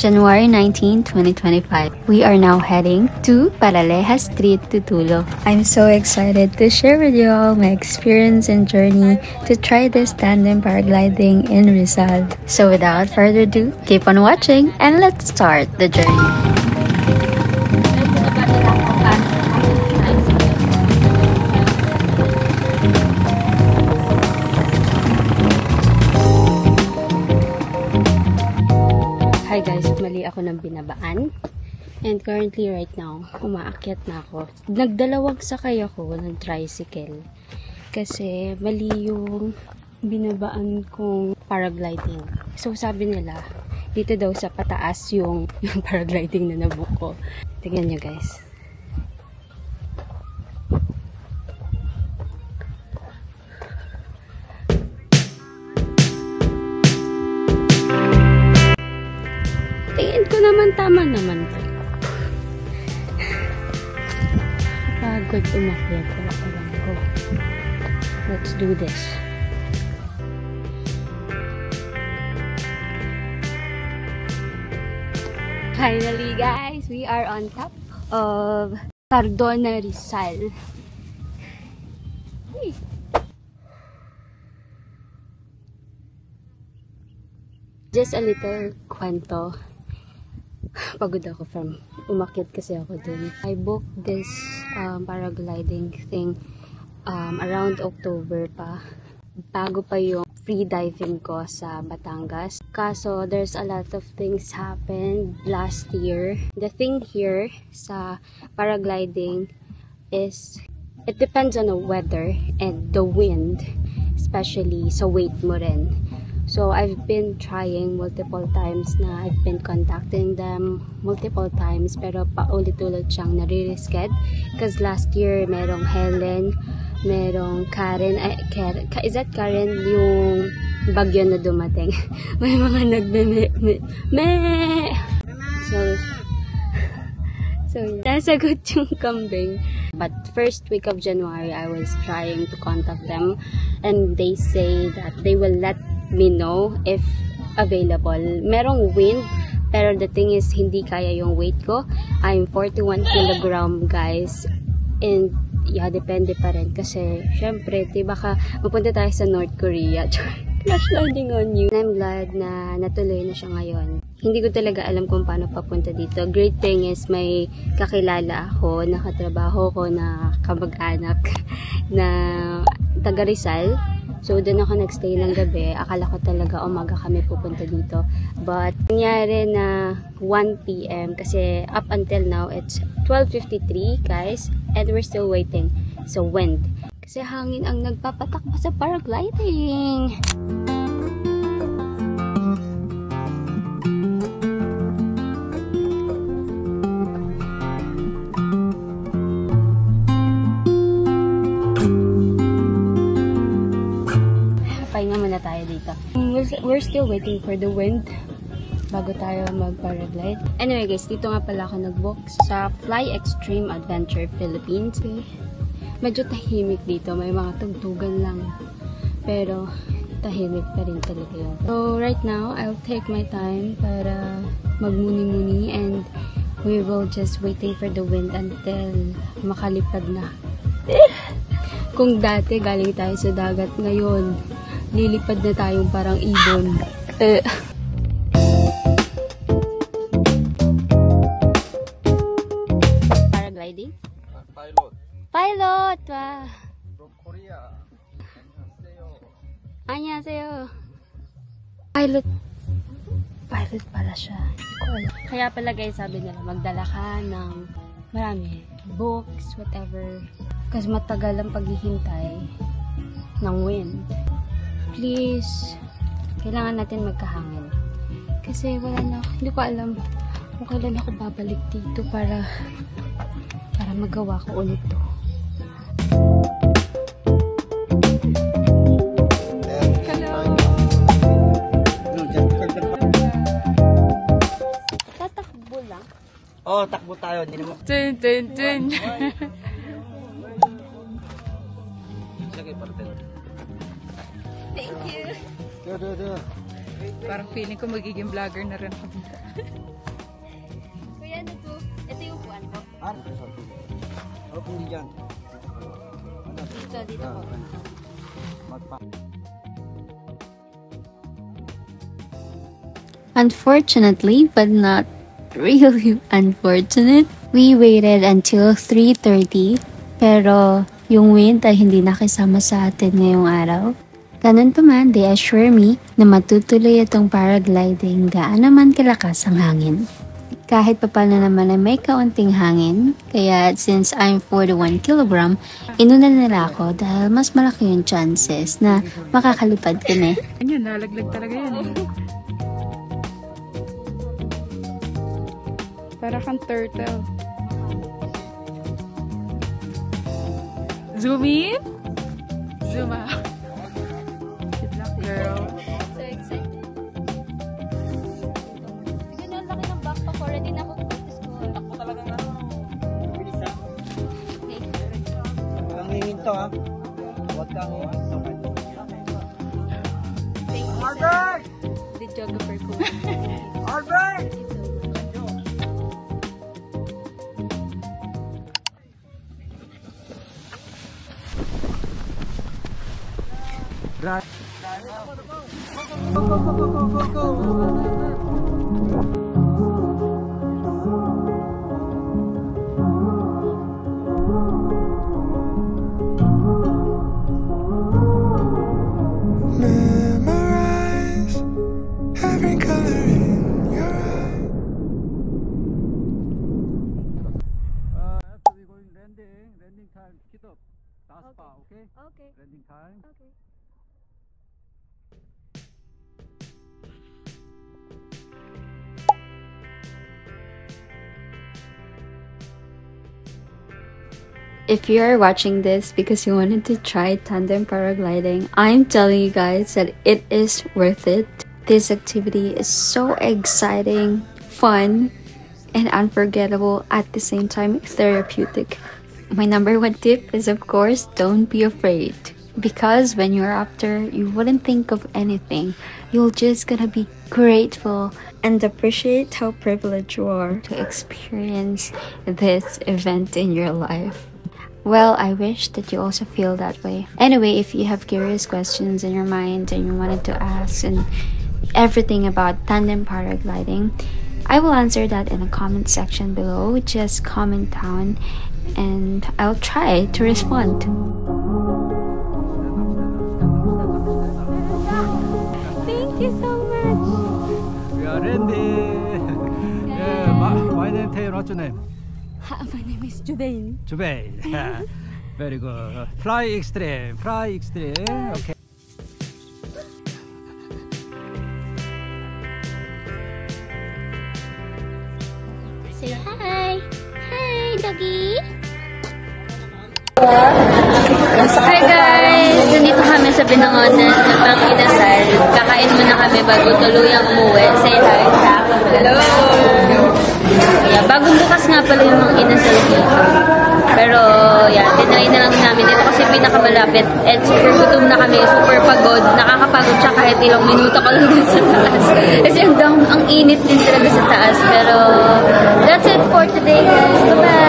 January 19, 2025. We are now heading to Paraleja Street, Tutulo. I'm so excited to share with you all my experience and journey to try this tandem paragliding in Rizal. So without further ado, keep on watching and let's start the journey. Hi guys, mali ako ng binabaan. And currently right now, umaakyat na ako. Nagdalawang sakay ako ng tricycle. Kasi mali yung binabaan kong paragliding. So sabi nila, dito daw sa pataas yung paragliding na nabook ko. Tingnan nyo guys. Tingin ko naman, tama naman. Pagod umakyat. Let's do this. Finally guys, we are on top of Cardona, Rizal. Just a little kwento. Pagod ako from umakyat kasi ako dun. I booked this paragliding thing around October pa. Bago pa yung free diving ko sa Batangas. Kaso there's a lot of things happened last year. The thing here sa paragliding is it depends on the weather and the wind, especially sa weight mo rin. So, I've been trying multiple times na I've been contacting them multiple times pero paulit-ulit siyang nare-reschedule. Because last year, merong Helen, merong Karen. Is that Karen yung bagyo na dumating? May mga So, nasagot yung kambing. But first week of January, I was trying to contact them and they say that they will let me know if available. Merong wind, pero the thing is, hindi kaya yung weight ko. I'm 41 kilogram, guys. And, yeah, depende pa rin. Kasi, syempre, diba ka, mapunta tayo sa North Korea. Crash landing on you. I'm glad na natuloy na siya ngayon. Hindi ko talaga alam kung paano papunta dito. Great thing is, may kakilala ako, nakatrabaho ko na kamag-anak na taga Rizal. So, doon ako nagstay ng gabi. Akala ko talaga umaga kami pupunta dito. But, nangyari na 1 PM kasi up until now, it's 12:53, guys. And we're still waiting. So, wind. Kasi hangin ang nagpapatakbo sa paragliding. Pahinga muna tayo dito. We're still waiting for the wind bago tayo mag-paraglide. Anyway guys, dito nga pala ako nag-book sa Fly Extreme Adventure Philippines. Okay. Medyo tahimik dito. May mga tugtugan lang. Pero tahimik pa rin talaga yun. So right now, I'll take my time para magmuni-muni and we will just waiting for the wind until makalipad na. Kung dati galing tayo sa dagat, ngayon lilipad na tayong parang ibon. Paragliding? Pilot. Pilot! Wow. From Korea. Annyeonghaseyo. Pilot. Pilot pala siya. Kaya pala guys, sabi nila, magdala ka ng marami. Books, whatever. Kasi matagal ang paghihintay ng wind. Please, kailangan natin magkahangin. Kasi wala na, hindi ko alam kung kailan ako babalik dito para magawa ko ulit to. Hello! Tatakbo lang? Oo, takbo tayo. Hindi naman. Dun. Thank you. Duh. Parang feeling ko magiging vlogger na rin ako dito. Ano? O, hindi dyan. Dito po. Magpa. Unfortunately, but not really unfortunate, we waited until 3:30 pero yung wind ay hindi nakisama sa atin ngayong araw. Ganun pa man, they assure me na matutuloy itong paragliding gaano man kalakas ang hangin. Kahit pa paano naman ay may kaunting hangin, kaya since I'm 41 kilogram, inuna nila ako dahil mas malaki yung chances na makakalipad kami. Yan, nalaglag talaga yan eh. Para kang turtle. Zoom in. Zoom out. Good luck, girl. So excited. Sige na, laki ng backpack ko. Ready na ako to school. Takbo talagang ano. Bilis ha. Okay. Huwag hihinto ha. Huwag kang hihinto. Thank you, Albert! the geographer ko. Albert! Right. Go, go, go, go, go, go, go. Memorize every color in your eye. After we going landing time, keep up. That's far, okay? Okay. Landing time. Okay. If you are watching this because you wanted to try tandem paragliding, I'm telling you guys that it is worth it. This activity is so exciting, fun, and unforgettable at the same time therapeutic. My number one tip is, of course, don't be afraid. Because when you're up there, you wouldn't think of anything. You're just gonna be grateful and appreciate how privileged you are to experience this event in your life. Well, I wish that you also feel that way. Anyway, if you have curious questions in your mind and you wanted to ask and everything about tandem paragliding, I will answer that in the comment section below. Just comment down and I'll try to respond. Thank you so much. We are landing. Yeah, my name Taylor. What's your name? My name is Jubain. Jubail. Very good. Fly extreme. Fly extreme. Okay. Say hi. Hi, doggy. Hi guys! Nandito kami sa Binangonan ng Pang-Inasal. Kakain muna kami bago tuluyang umuwi. Say hi. Hello! Yeah, bagong bukas nga pala yung mga inasal dito. Pero, yeah, tinry na lang namin. Ito kasi pinakamalapit. And super gutom na kami, super pagod. Nakakapagod siya kahit ilang minuto ka lang dun sa taas. Kasi ang init din talaga sa taas. Pero, that's it for today guys. Bye-bye!